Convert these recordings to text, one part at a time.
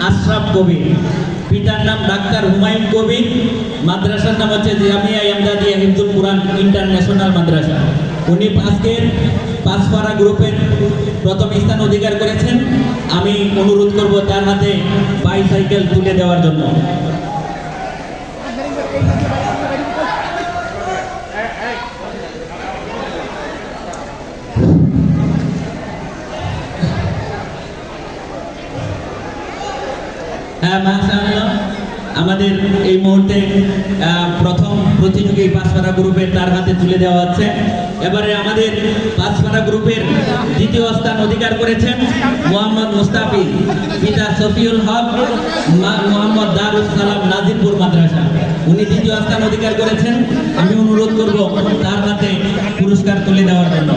আশরাফ কবির, পিতার নাম ডাক্তার হুমায়ুন কবির, মাদ্রাসার নাম হচ্ছে জামিয়া ইমদাদিয়া হিফজুল কুরআন ইন্টারন্যাশনাল মাদ্রাসা। উনি আজকের পাঁচপাড়া গ্রুপের প্রথম স্থান অধিকার করেছেন। আমি অনুরোধ করব তার হাতে বাইসাইকেল তুলে দেওয়ার জন্য। হ্যাঁ, মাশাআল্লাহ, আমাদের এই মুহূর্তে প্রথম প্রতিযোগী পাঁচপাড়া গ্রুপের তার হাতে তুলে দেওয়া হচ্ছে। এবারে আমাদের পাঁচপাড়া গ্রুপের দ্বিতীয় স্থান অধিকার করেছেন মোহাম্মদ মুস্তাফিজ, পিতা শফিউল হক, মোহাম্মদ দারুস সালাম নাজিরপুর মাদ্রাসা। উনি দ্বিতীয় স্থান অধিকার করেছেন। আমি অনুরোধ করব তার হাতে পুরস্কার তুলে দেওয়ার জন্য।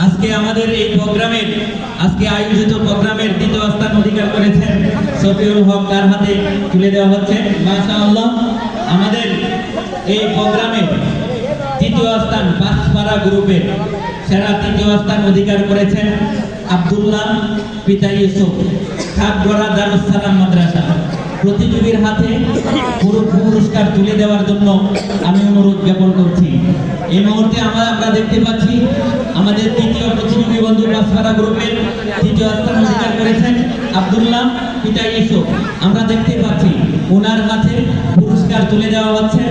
আজকে আমাদের এই প্রোগ্রামের আয়োজিত প্রোগ্রামের দ্বিতীয় স্থান অধিকার করেছেন শফিউল হক, তার হাতে তুলে দেওয়া হচ্ছে। মাশাআল্লাহ, আমাদের এই প্রোগ্রামের তৃতীয় স্থান পাঁচপাড়া গ্রুপের সেরা তৃতীয় স্থান অধিকার করেছেন আব্দুল্লাহ, পিতা ইউসুফ, খাগড়া দারুস সালাম মাদ্রাসা। প্রতিযোগীর হাতে পুরস্কার তুলে দেওয়ার জন্য আমি অনুরোধ জ্ঞাপন করছি। এই মুহূর্তে আমরা দেখতে পাচ্ছি আমাদের তৃতীয় প্রতিযোগী বন্ধু পাঁচপাড়া গ্রুপের তৃতীয় স্থান অধিকার করেছেন আব্দুল্লাহ, পিতা ইউসুফ। আমরা দেখতে পাচ্ছি ওনার হাতে পুরস্কার তুলে দেওয়া হচ্ছে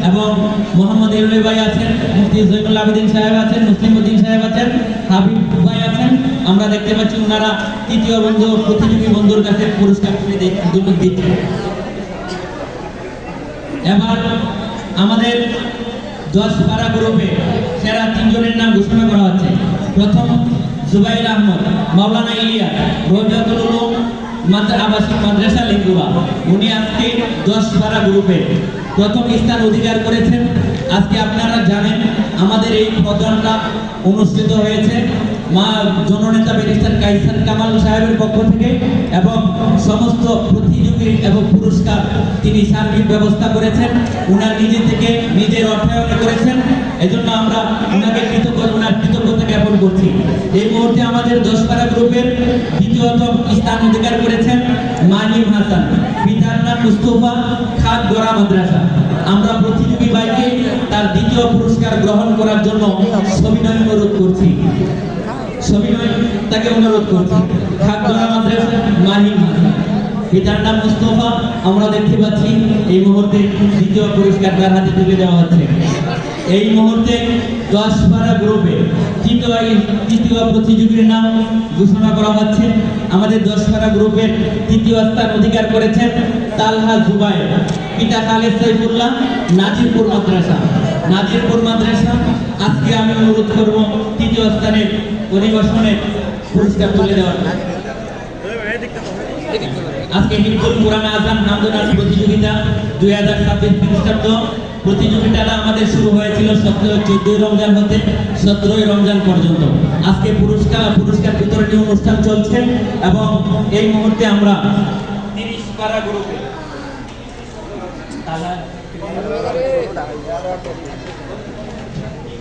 এবং মোহাম্মদ এলওয়াই ভাই আছেন, মুফতি জয়নুল আবেদিন সাহেব আছেন, মুসলিম উদ্দিন সাহেব আছেন, হাবিব ভাই আছেন। আমরা দেখতে পাচ্ছি ওনারা তৃতীয় বন্ধু প্রতিযোগী বন্ধুর কাছে পুরস্কার তুলে দিচ্ছেন। এবার আমাদের 10 পাড়া গ্রুপে সেরা 3 জনের নাম ঘোষণা করা হচ্ছে। প্রথম জুবাইর আহমদ, মাওলানা ইলিয়া, রোজাতুল উলুম আবাসিক মাদ্রাসা লিঙ্গুয়া। উনি আজকে 10 পাড়া গ্রুপে প্রথম স্থান অধিকার করেছেন। আজকে আপনারা জানেন আমাদের এই প্রোগ্রামটা অনুষ্ঠিত হয়েছে মা জননেতা ব্যারিস্টার কাইসার কামাল সাহেবের পক্ষ থেকে এবং সমস্ত প্রতিযোগী এবং পুরস্কার তিনি সার্বিক ব্যবস্থা করেছেন। উনার নিজে থেকে নিজের অর্থায়নে করেছেন। এজন্য আমরা ওনাকে কৃতজ্ঞতা জ্ঞাপন করছি। এই মুহূর্তে আমাদের 10 পাড়া গ্রুপের দ্বিতীয়তম স্থান অধিকার করেছেন মানিম হাসান, পিতার নাম মুস্তফা, খাগড়া মাদ্রাসা। আমরা প্রতিযোগী ভাইকে তার দ্বিতীয় পুরস্কার গ্রহণ করার জন্য সবিনয় অনুরোধ করছি। তাকে অনুরোধ করছি। খাগড়া মাদ্রাসা মানিম হাসান, পিতার নাম মুস্তফা। আমরা দেখতে পাচ্ছি এই মুহূর্তে দ্বিতীয় পুরস্কার তার হাতে তুলে দেওয়া হচ্ছে। এই মুহূর্তে 10 পাড়া গ্রুপে তৃতীয় প্রতিযোগীর নাম ঘোষণা করা হচ্ছে। আমাদের 10 পাড়া গ্রুপের তৃতীয় স্থান অধিকার করেছেন তালহা জুবায়ের, পিতা খালেদ সাইফুল্লাহ, নাজিরপুর মাদ্রাসা। আজকে আমি অনুরোধ করব তৃতীয় স্থানের অধিবেশনের পুরস্কার তুলে দেওয়ার। আজকে হিফজুল কুরআন আযান নামদান প্রতিযোগিতা 2026 খ্রিস্টাব্দ প্রতিযোগিতাটা আমাদের শুরু হয়েছিল 14 রমজান হতে 17 রমজান পর্যন্ত। আজকে পুরস্কার বিতরণী অনুষ্ঠান চলছে এবং এই মুহূর্তে আমরা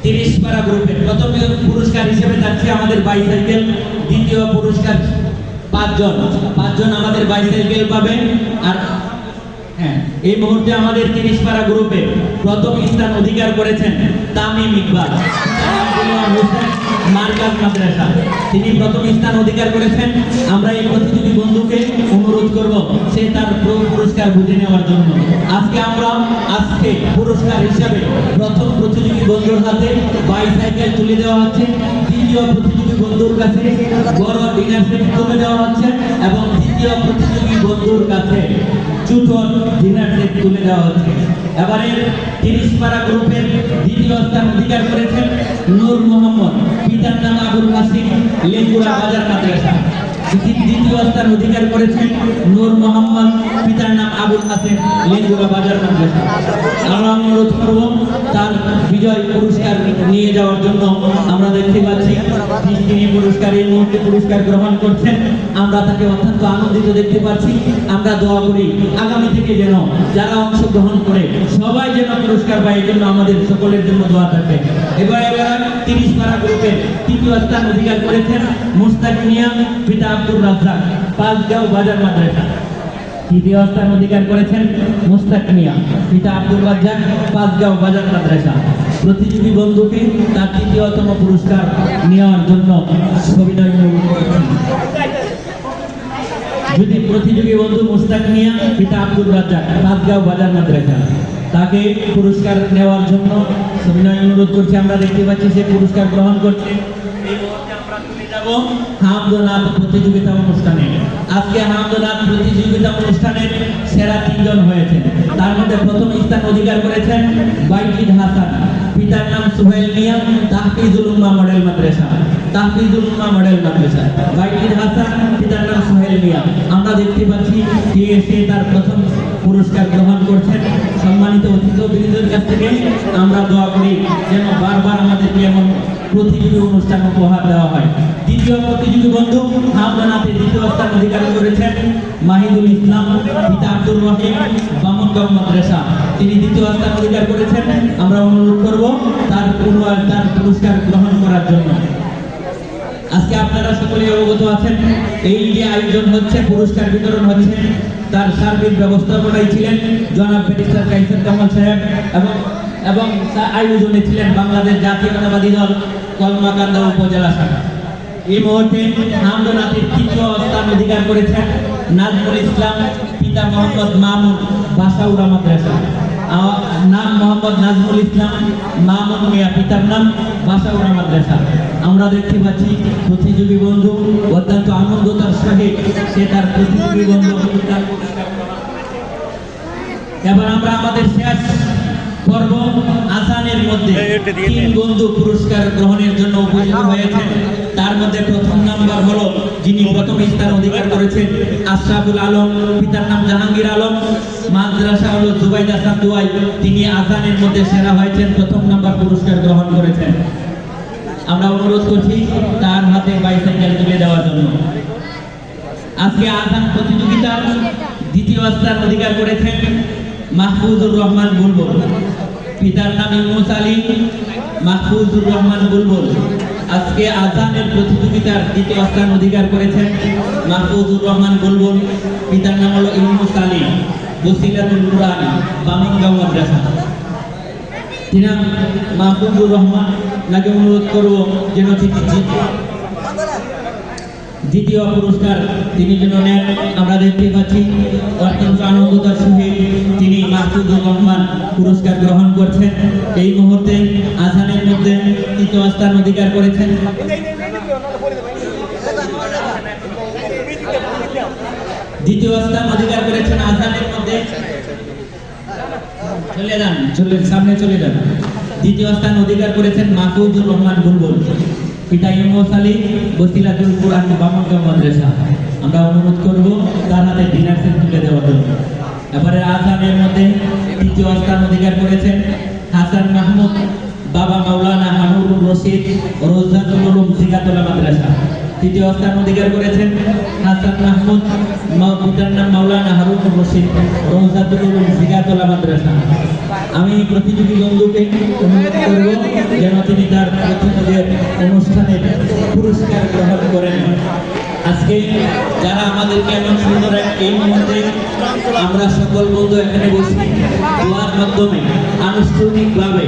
30 পাড়া গ্রুপে প্রথম পুরস্কার হিসেবে যাচ্ছে আমাদের বাইসাইকেল। দ্বিতীয় পুরস্কার 5 জন আমাদের বাইসাইকেল পাবে। আর এই মুহূর্তে আমাদের 30 পাড়া গ্রুপে প্রথম স্থান অধিকার করেছেন তামিম ইকবাল, মার্কাজ মাদ্রাসা। তিনি প্রথম স্থান অধিকার করেছেন। আমরা এই প্রতিযোগী বন্ধুকে অনুরোধ করব সে তার পুরস্কার বুঝে নেওয়ার জন্য। আজকে পুরস্কার হিসাবে প্রথম প্রতিযোগী বন্ধুর হাতে বাইসাইকেল তুলে দেওয়া হচ্ছে। দ্বিতীয় প্রতিযোগী বন্ধুর কাছে বড় ডিনার সেট তুলে দেওয়া হচ্ছে এবং তৃতীয় প্রতিযোগী বন্ধুর কাছে ছোট ডিনার সেট তুলে দেওয়া হচ্ছে। এবারে 30 পাড়া গ্রুপের দ্বিতীয় স্থান অধিকার করেছেন নূর মোহাম্মদ, পিতার নাম আবুল কাসিম, লিঙ্গুরা বাজার মাদ্রাসা। দ্বিতীয় স্থান অধিকার করেছেন নূর মোহাম্মদ, পিতার নাম আবুল হাসেন, লেঙ্গুরা বাজার মাদ্রাসা। আমরা অনুরোধ করব তার বিজয় পুরস্কার নিয়ে যাওয়ার জন্য। আমরা দেখতে পাচ্ছি তিনি পুরস্কার এই মুহূর্তে পুরস্কার গ্রহণ করছেন। আমরা তাকে অত্যন্ত আনন্দিত দেখতে পাচ্ছি। আমরা দোয়া করি আগামী থেকে যেন যারা অংশগ্রহণ করে সবাই যেন পুরস্কার পায়, এই জন্য আমাদের সকলের জন্য দোয়া থাকবে। এবার 30 পারা গ্রুপের তৃতীয় স্থান অধিকার করেছেন মুস্তাক মিয়া, পিতা আব্দুর রাজ্জাক, পাঁচগাঁও বাজার মাদ্রাসা। তৃতীয় স্থান অধিকার করেছেন মুস্তাক মিয়া, পিতা আব্দুর রাজ্জাক, পাঁচগাঁও বাজার মাদ্রাসা। প্রতিযোগী বন্ধুকে তার তৃতীয়তম পুরস্কার নেওয়ার জন্য সবিনয় অনুরোধ করছি। যদি প্রতিযোগী বন্ধু মুস্তাক মিয়া, পিতা আব্দুর রাজ্জাক, পাঁচগাঁও বাজার মাদ্রাসা, তাকে পুরস্কার নেওয়ার জন্য সবিনয় অনুরোধ করছি। আমরা দেখতে পাচ্ছি সে পুরস্কার গ্রহণ করছে। এই মুহূর্তে আমরা চলে যাব হামদনাথ প্রতিযোগিতা অনুষ্ঠানে। আজকে হামদনাথ প্রতিযোগিতা অনুষ্ঠানের সেরা 3 জন হয়েছে। তার মধ্যে প্রথম স্থান অধিকার করেছেন বাইজিদ হাসান, পিতার নাম সুহেল মিয়া, তাহফিজুল উম্মাহ মডেল মাদ্রাসা। তাহফিজুল উম্মাহ মডেল মাদ্রাসা, বাইজিদ হাসান, পিতার নাম সুহেল মিয়া। আমরা দেখতে পাচ্ছি সে তার প্রথম পুরস্কার গ্রহণ করছেন। সম্মানিত অতিথিবৃন্দের কাছ থেকে আমরা দোয়া করি যেন বারবার আমাদেরকে এমন প্রতিযোগী অনুষ্ঠান উপহার দেওয়া হয়। দ্বিতীয় প্রতিযোগী বন্ধু হামদনাথে দ্বিতীয় স্থান অধিকার করেছেন মাহিদুল ইসলাম, পিতা আব্দুর রহিম, বামনগাঁও মাদ্রাসা। তিনি দ্বিতীয় স্থান অধিকার করেছেন। আমরা অনুরোধ করব তার পুরস্কার গ্রহণ করার জন্য। আজকে আপনারা সকলেই অবগত আছেন এই যে আয়োজন হচ্ছে, পুরস্কার বিতরণ হচ্ছে, তার সার্বিক ব্যবস্থাপনায় ছিলেন জনাব ব্যারিস্টার কাইসার কামাল সাহেব এবং আয়োজনে ছিলেন বাংলাদেশ জাতীয়তাবাদী দল কলমাকান্দা উপজেলা শাখা। এই মুহূর্তে হামদনাথের তৃতীয় স্থান অধিকার করেছেন নাজমুল ইসলাম, পিতা মোহাম্মদ মামুন, বাসাউরা মাদ্রাসা। নাম মোহাম্মদ নাজমুল ইসলাম, মামুন মিয়া, পিতার নাম বাসাউরা মাদ্রাসা। আমরা দেখতে পাচ্ছি প্রতিযোগী বন্ধু অত্যন্ত আনন্দতার সহিত সে তার প্রতিযোগী বন্ধু। এবার আমরা আমাদের শেষ পর্ব আসানের মধ্যে 3 বন্ধু পুরস্কার গ্রহণের জন্য উপযোগী হয়েছেন। তার মধ্যে প্রথম নাম্বার হলো যিনি প্রথম স্থান অধিকার করেছেন আশরাফুল আলম, পিতার নাম জাহাঙ্গীর আলম, মাদ্রাসা হলো জুবাইদা সান্দুয়াই। তিনি আসানের মধ্যে সেরা হয়েছেন, প্রথম নাম্বার পুরস্কার গ্রহণ করেছেন। আমরা অনুরোধ করছি তার হাতে বাইসাইকেল তুলে দেওয়ার জন্য। আজকে আসান প্রতিযোগিতার দ্বিতীয় স্থান অধিকার করেছেন মাহফুজুর রহমান বুলবুল, পিতার নাম ইউনুস আলী, মাহফুজুর রহমান বুলবুল। আজকে আজানের প্রতিযোগিতার দ্বিতীয় স্থান অধিকার করেছেন মাহফুজুর রহমান বুলবুল, পিতার নাম হলো ইউনুস আলী, বসিলাতুল কুরআন, বামনগাঁও মাদ্রাসা। তিনি মাহফুজুর রহমান নাকি অনুরোধ করব যেন দ্বিতীয় পুরস্কার তিনি যেন নেন। আমরা দেখতে পাচ্ছি অত্যন্ত আনন্দতার সহিত তিনি মাহফুজুর রহমান পুরস্কার গ্রহণ করছেন। এই মুহূর্তে আসানের মধ্যে তৃতীয় স্থান অধিকার করেছেন দ্বিতীয় স্থান অধিকার করেছেন আসানের মধ্যে সামনে চলে যান। দ্বিতীয় স্থান অধিকার করেছেন মাহফুজুর রহমান বুলবুল, পিতা ইউনুস আলী, বসিলাতুল কুরআন, বামনগাঁও মাদ্রাসা। আমরা অনুরোধ করব তার হাতে ডিনার সেট তুলে দেওয়ার জন্য। এবারে আসানের মধ্যে তৃতীয় স্থান অধিকার করেছেন হাসান মাহমুদ, বাবা মাওলানা হানুরুর রশিদ, রোজাতুল উলুম, জিগাতলা মাদ্রাসা। তৃতীয় স্থান অধিকার করেছেন হাসান মাহমুদ, পিতার নাম মাওলানা হারুনুর রশিদ, রোজাতুল উলুম, জিগাতলা মাদ্রাসা। আমি প্রতিযোগী বন্ধুকে অনুরোধ করব যেন তিনি তার প্রতিযোগের অনুষ্ঠানের পুরস্কার গ্রহণ করেন। আজকে যারা আমাদেরকে এমন সুন্দর এই মুহূর্তে আমরা সকল বন্ধু এখানে বসি দোয়ার মাধ্যমে আনুষ্ঠানিকভাবে